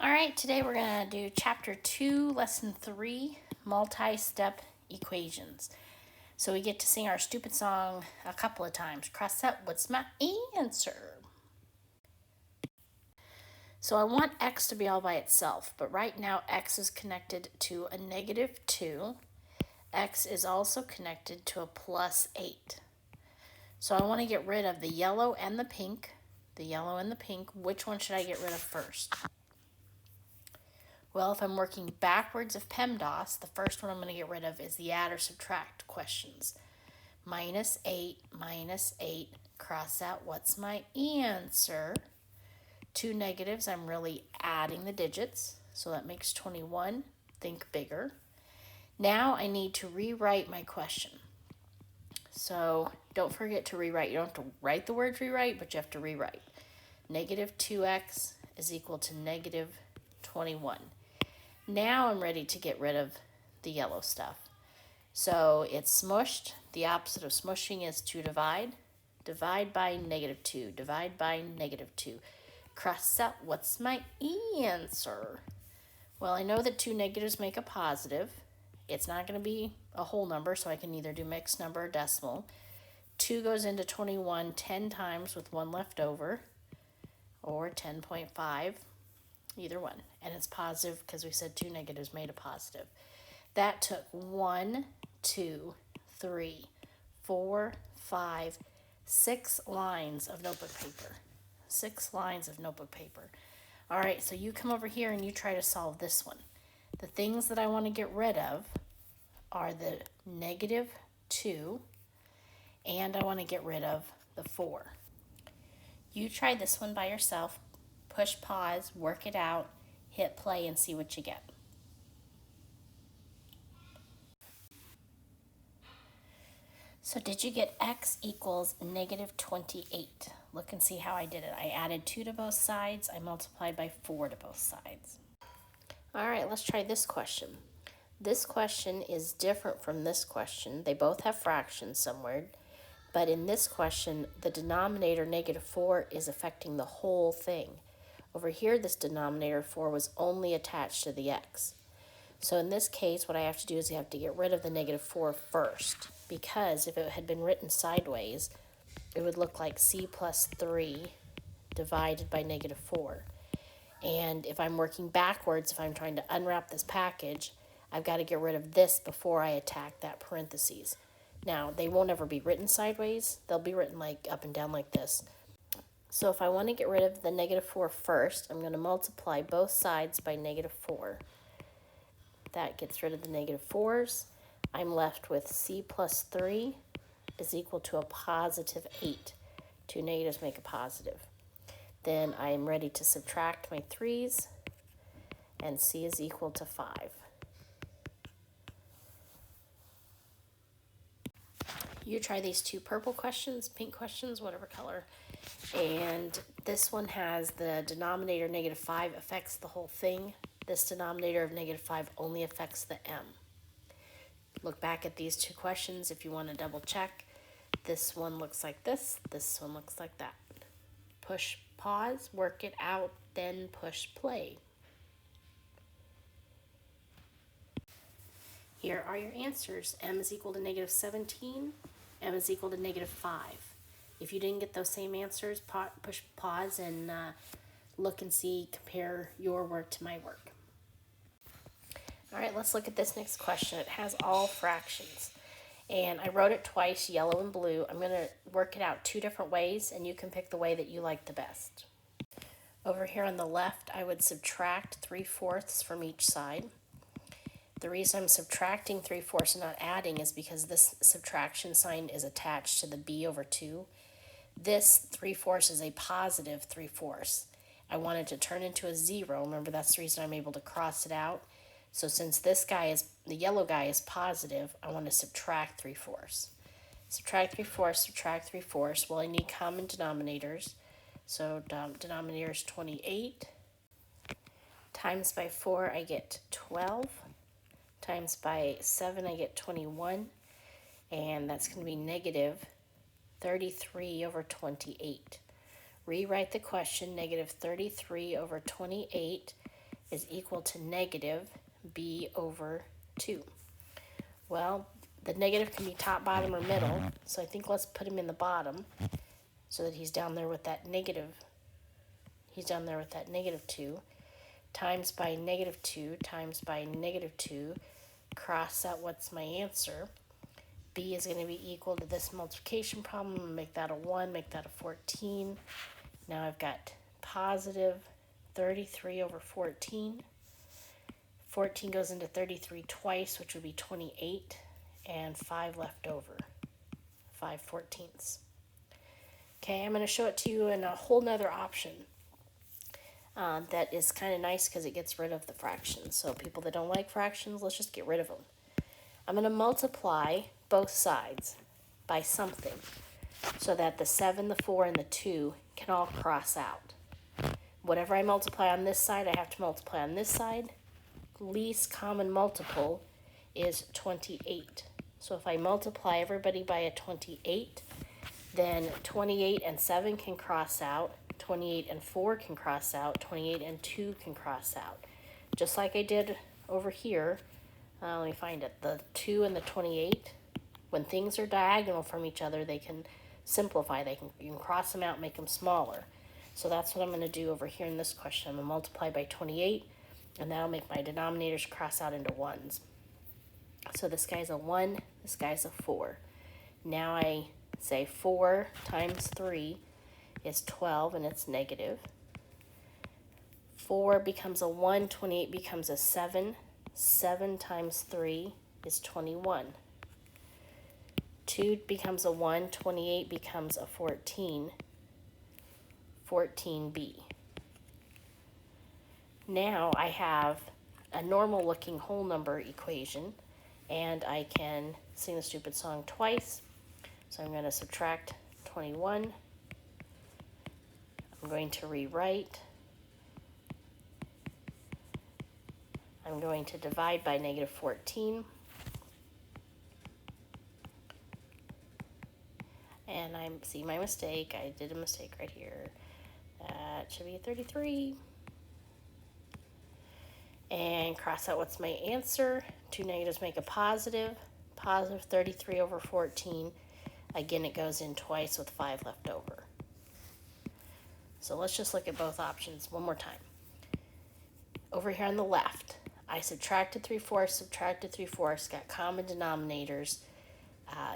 All right, today we're going to do Chapter 2, Lesson 3, Multi-Step Equations. So we get to sing our stupid song a couple of times. Cross out, what's my answer? So I want x to be all by itself, but right now x is connected to a -2. X is also connected to a +8. So I want to get rid of the yellow and the pink. The yellow and the pink, which one should I get rid of first? Well, if I'm working backwards of PEMDAS, the first one I'm going to get rid of is the add or subtract questions. -8, -8, cross out, what's my answer? Two negatives, I'm really adding the digits, so that makes 21. Think bigger. Now I need to rewrite my question. So don't forget to rewrite. You don't have to write the word rewrite, but you have to rewrite. -2x is equal to -21. Now I'm ready to get rid of the yellow stuff. So it's smushed. The opposite of smushing is to divide. Divide by -2. Divide by -2. Cross out, what's my answer? Well, I know that two negatives make a positive. It's not going to be a whole number, so I can either do mixed number or decimal. 2 goes into 21 10 times with 1 left over, or 10.5. Either one. And it's positive because we said two negatives made a positive. That took 1, 2, 3, 4, 5, 6 lines of notebook paper. 6 lines of notebook paper. All right, so you come over here and you try to solve this one. The things that I want to get rid of are the -2, and I want to get rid of the 4. You try this one by yourself. Push pause, work it out, hit play, and see what you get. So did you get x equals -28? Look and see how I did it. I added 2 to both sides. I multiplied by 4 to both sides. All right, let's try this question. This question is different from this question. They both have fractions somewhere. But in this question, the denominator -4 is affecting the whole thing. Over here, this denominator 4 was only attached to the x. So in this case, what I have to do is I have to get rid of the -4 first, because if it had been written sideways, it would look like c plus 3 divided by -4. And if I'm working backwards, if I'm trying to unwrap this package, I've got to get rid of this before I attack that parentheses. Now, they won't ever be written sideways. They'll be written like up and down like this. So if I want to get rid of the -4 first, I'm going to multiply both sides by -4. That gets rid of the -4s. I'm left with c plus 3 is equal to a +8. Two negatives make a positive. Then I'm ready to subtract my 3's, and c is equal to 5. You try these two purple questions, pink questions, whatever color. And this one has the denominator -5 affects the whole thing. This denominator of -5 only affects the m. Look back at these two questions if you want to double check. This one looks like this one looks like that. Push pause, work it out, then push play. Here are your answers. M is equal to -17. M is equal to -5. If you didn't get those same answers, push pause and look and see, compare your work to my work. All right, let's look at this next question. It has all fractions. And I wrote it twice, yellow and blue. I'm going to work it out 2 different ways, and you can pick the way that you like the best. Over here on the left, I would subtract 3/4 from each side. The reason I'm subtracting 3/4 and not adding is because this subtraction sign is attached to the b over 2. This 3/4 is a positive 3/4. I want it to turn into a 0. Remember, that's the reason I'm able to cross it out. So since this guy is, the yellow guy is positive, I want to subtract 3/4. Subtract 3/4, subtract 3/4. Well, I need common denominators. So denominator is 28. Times by 4, I get 12. Times by 7, I get 21. And that's going to be -33 over 28. Rewrite the question, -33 over 28. is equal to negative b over 2. Well, the negative can be top, bottom, or middle, so I think let's put him in the bottom so that he's down there with that negative. He's down there with that negative 2. Times by negative 2 times by negative 2. Cross out what's my answer. B is going to be equal to this multiplication problem. Make that a 1, make that a 14. Now I've got positive 33 over 14. 14 goes into 33 twice, which would be 28, and 5 left over, 5/14. Okay, I'm going to show it to you in a whole nother option that is kind of nice because it gets rid of the fractions. So people that don't like fractions, let's just get rid of them. I'm going to multiply both sides by something so that the 7, the 4, and the 2 can all cross out. Whatever I multiply on this side, I have to multiply on this side. Least common multiple is 28. So if I multiply everybody by a 28, then 28 and 7 can cross out, 28 and 4 can cross out, 28 and 2 can cross out. Just like I did over here, let me find it, the 2 and the 28, when things are diagonal from each other, they can simplify. You can cross them out, make them smaller. So that's what I'm going to do over here in this question. I'm going to multiply by 28, and that'll make my denominators cross out into 1s. So this guy's a 1, this guy's a 4. Now I say 4 times 3 is 12, and it's negative. 4 becomes a 1, 28 becomes a 7. 7 times 3 is 21. 2 becomes a 1, 28 becomes a 14. 14b. Now I have a normal looking whole number equation, and I can sing the stupid song twice. So I'm going to subtract 21. I'm going to rewrite. I'm going to divide by negative 14. And I see my mistake. I did a mistake right here. That should be 33. And cross out what's my answer. 2 negatives make a positive. Positive 33 over 14. Again, it goes in twice with 5 left over. So let's just look at both options one more time. Over here on the left, I subtracted 3/4, subtracted 3/4, got common denominators.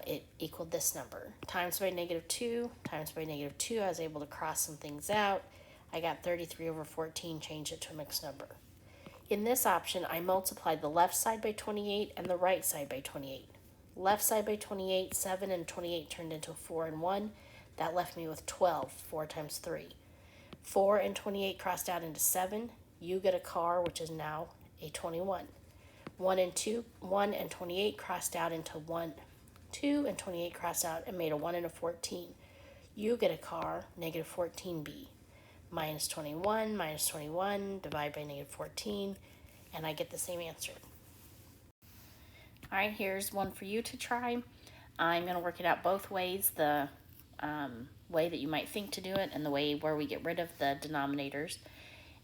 It equaled this number. Times by negative 2, times by negative 2, I was able to cross some things out. I got 33 over 14, changed it to a mixed number. In this option, I multiplied the left side by 28 and the right side by 28. Left side by 28, 7 and 28 turned into 4 and 1. That left me with 12, 4 times 3. 4 and 28 crossed out into 7. You get a car, which is now a 21. 1 and 28 crossed out into 1. 2 and 28 crossed out and made a 1 and a 14. You get a car, negative 14b. Minus 21, divide by negative 14, and I get the same answer. All right, here's one for you to try. I'm going to work it out both ways, the way that you might think to do it and the way where we get rid of the denominators.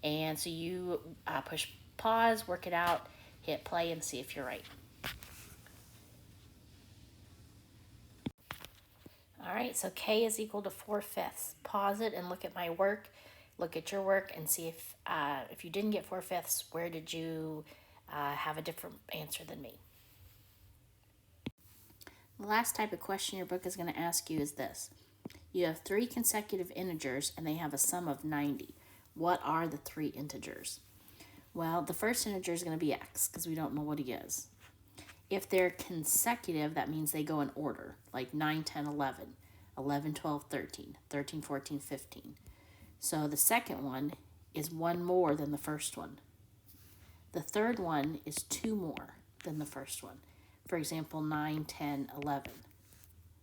And so you push pause, work it out, hit play, and see if you're right. All right, so K is equal to 4/5. Pause it and look at my work. Look at your work and see if you didn't get 4/5, where did you have a different answer than me? The last type of question your book is going to ask you is this. You have 3 consecutive integers and they have a sum of 90. What are the 3 integers? Well, the first integer is going to be x because we don't know what he is. If they're consecutive, that means they go in order, like 9, 10, 11, 11, 12, 13, 13, 14, 15. So the second one is 1 more than the first one. The third one is 2 more than the first one. For example, 9, 10, 11.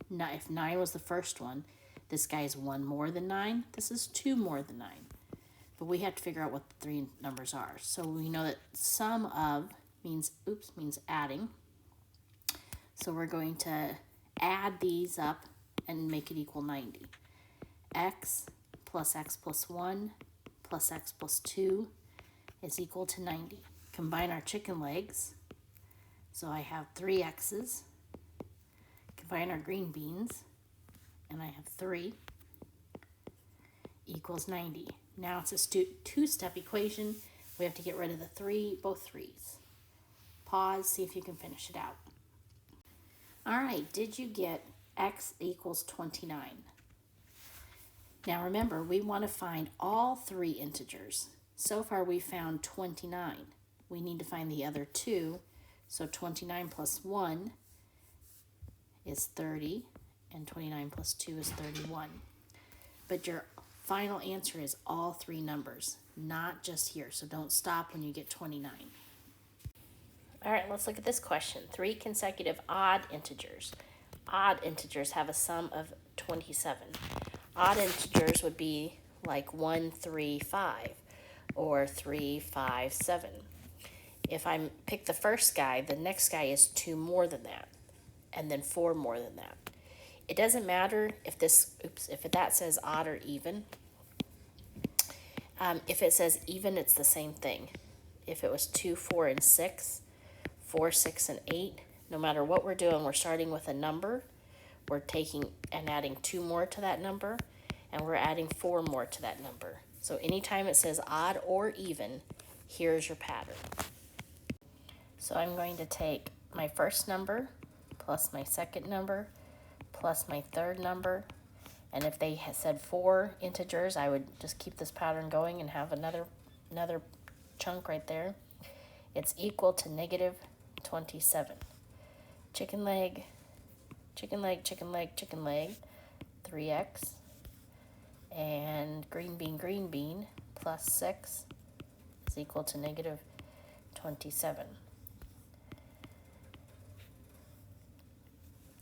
Now, if 9 was the first one, this guy is 1 more than 9. This is 2 more than 9. But we have to figure out what the 3 numbers are. So we know that sum of means adding. So we're going to add these up and make it equal 90. X plus 1 plus x plus 2 is equal to 90. Combine our chicken legs. So I have 3 x's. Combine our green beans, and I have 3 equals 90. Now it's a two-step equation. We have to get rid of the both 3's. Pause, see if you can finish it out. All right, did you get x equals 29? Now remember, we want to find all 3 integers. So far we found 29. We need to find the other 2. So 29 plus 1 is 30, and 29 plus 2 is 31. But your final answer is all 3 numbers, not just here. So don't stop when you get 29. All right, let's look at this question. 3 consecutive odd integers. Odd integers have a sum of 27. Odd integers would be like 1, 3, 5, or 3, 5, 7. If I pick the first guy, the next guy is 2 more than that, and then 4 more than that. It doesn't matter if that says odd or even. If it says even, it's the same thing. If it was 2, 4, and 6, 4, 6, and 8, no matter what we're doing, we're starting with a number. We're taking and adding 2 more to that number, and we're adding 4 more to that number. So anytime it says odd or even, here's your pattern. So I'm going to take my first number plus my second number plus my third number. And if they had said 4 integers, I would just keep this pattern going and have another chunk right there. It's equal to negative 27. Chicken leg, chicken leg, chicken leg, chicken leg, 3x. And green bean, plus 6 is equal to negative 27.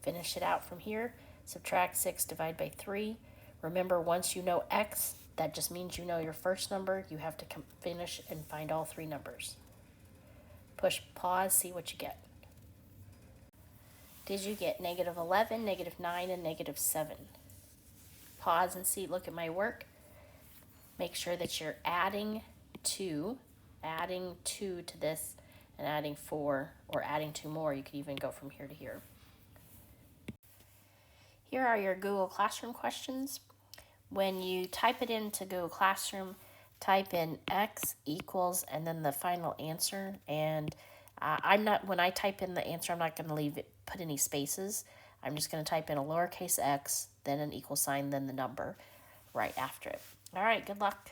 Finish it out from here. Subtract 6, divide by 3. Remember, once you know x, that just means you know your first number. You have to finish and find all 3 numbers. Push pause, see what you get. Did you get negative 11, negative 9, and negative 7? Pause and see, look at my work. Make sure that you're adding 2 to this, and adding 4, or adding 2 more. You could even go from here to here. Here are your Google Classroom questions. When you type it into Google Classroom, type in x equals and then the final answer. And when I type in the answer, I'm not going to put any spaces. I'm just going to type in a lowercase x, then an equal sign, then the number right after it. All right, good luck.